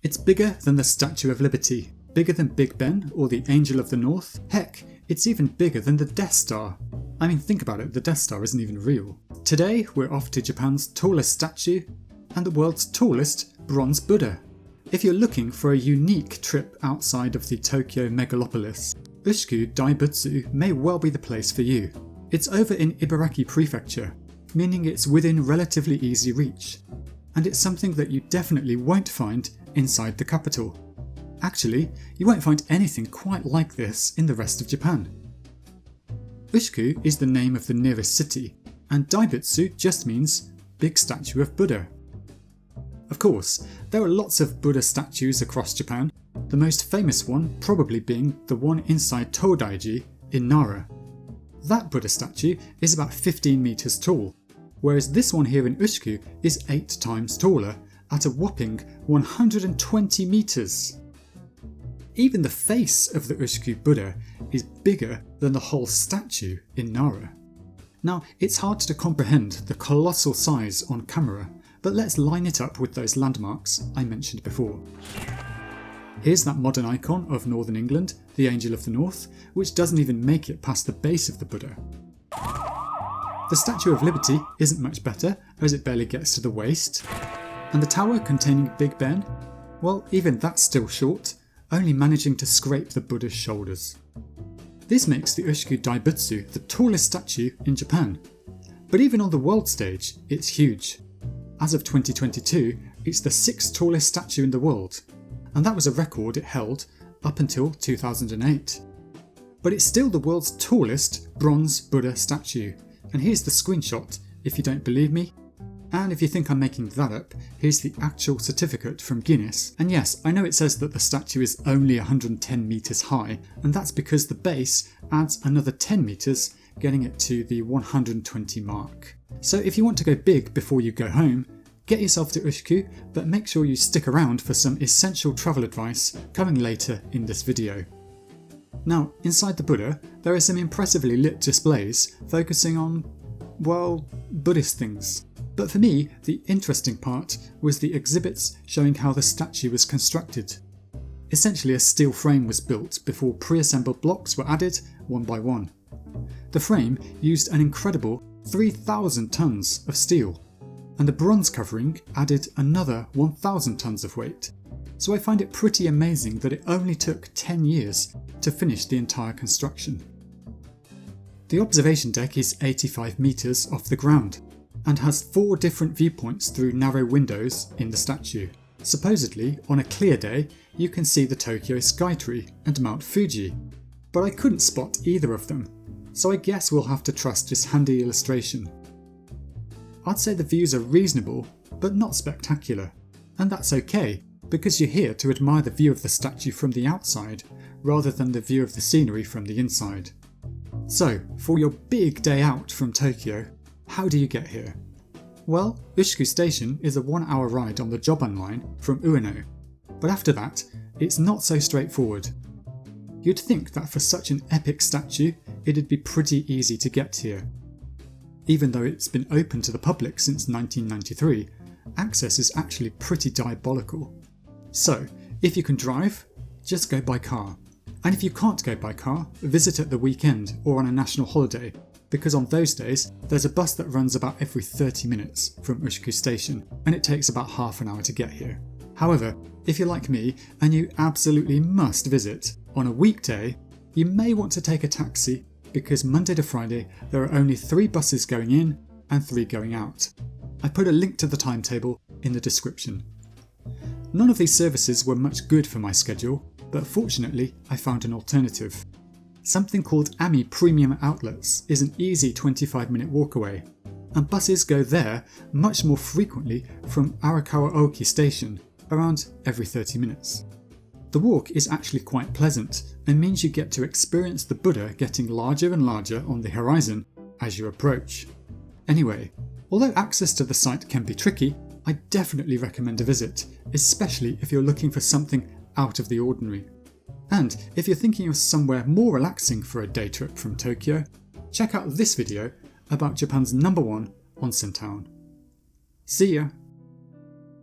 It's bigger than the Statue of Liberty, bigger than Big Ben or the Angel of the North. Heck, it's even bigger than the Death Star. I mean, think about it, the Death Star isn't even real. Today, we're off to Japan's tallest statue and the world's tallest bronze Buddha. If you're looking for a unique trip outside of the Tokyo megalopolis, Ushku Daibutsu may well be the place for you. It's over in Ibaraki Prefecture, meaning it's within relatively easy reach, and it's something that you definitely won't find inside the capital. Actually, you won't find anything quite like this in the rest of Japan. Ushku is the name of the nearest city, and Daibutsu just means big statue of Buddha. Of course, there are lots of Buddha statues across Japan, the most famous one probably being the one inside Todaiji in Nara. That Buddha statue is about 15 meters tall, whereas this one here in Ushku is 8 times taller at a whopping 120 meters. Even the face of the Ushku Buddha is bigger than the whole statue in Nara. Now, it's hard to comprehend the colossal size on camera, but let's line it up with those landmarks I mentioned before. Here's that modern icon of Northern England, the Angel of the North, which doesn't even make it past the base of the Buddha. The Statue of Liberty isn't much better, as it barely gets to the waist. And the tower containing Big Ben, well, even that's still short, only managing to scrape the Buddha's shoulders. This makes the Ushku Daibutsu the tallest statue in Japan. But even on the world stage, it's huge. As of 2022, it's the 6th tallest statue in the world, and that was a record it held up until 2008. But it's still the world's tallest bronze Buddha statue, and here's the screenshot if you don't believe me. And if you think I'm making that up, here's the actual certificate from Guinness. And yes, I know it says that the statue is only 110 metres high, and that's because the base adds another 10 metres, getting it to the 120 mark. So if you want to go big before you go home, get yourself to Ushku, but make sure you stick around for some essential travel advice coming later in this video. Now, inside the Buddha, there are some impressively lit displays focusing on, well, Buddhist things. But for me, the interesting part was the exhibits showing how the statue was constructed. Essentially, a steel frame was built before pre-assembled blocks were added one by one. The frame used an incredible 3,000 tons of steel, and the bronze covering added another 1,000 tons of weight. So I find it pretty amazing that it only took 10 years to finish the entire construction. The observation deck is 85 metres off the ground, and has 4 different viewpoints through narrow windows in the statue. Supposedly, on a clear day, you can see the Tokyo Skytree and Mount Fuji, but I couldn't spot either of them, so I guess we'll have to trust this handy illustration. I'd say the views are reasonable, but not spectacular, and that's okay, because you're here to admire the view of the statue from the outside, rather than the view of the scenery from the inside. So, for your big day out from Tokyo, how do you get here? Well, Ushku Station is a 1-hour ride on the Joban line from Ueno, but after that, it's not so straightforward. You'd think that for such an epic statue, it'd be pretty easy to get here. Even though it's been open to the public since 1993, access is actually pretty diabolical. So, if you can drive, just go by car. And if you can't go by car, visit at the weekend or on a national holiday, because on those days, there's a bus that runs about every 30 minutes from Ushku Station, and it takes about half an hour to get here. However, if you're like me and you absolutely must visit, on a weekday, you may want to take a taxi, because Monday to Friday there are only 3 buses going in and 3 going out. I put a link to the timetable in the description. None of these services were much good for my schedule, but fortunately I found an alternative. Something called Ami Premium Outlets is an easy 25-minute walk away, and buses go there much more frequently from Arakawa Oki Station, around every 30 minutes. The walk is actually quite pleasant and means you get to experience the Buddha getting larger and larger on the horizon as you approach. Anyway, although access to the site can be tricky, I definitely recommend a visit, especially if you're looking for something out of the ordinary. And if you're thinking of somewhere more relaxing for a day trip from Tokyo, check out this video about Japan's #1 onsen town. See ya!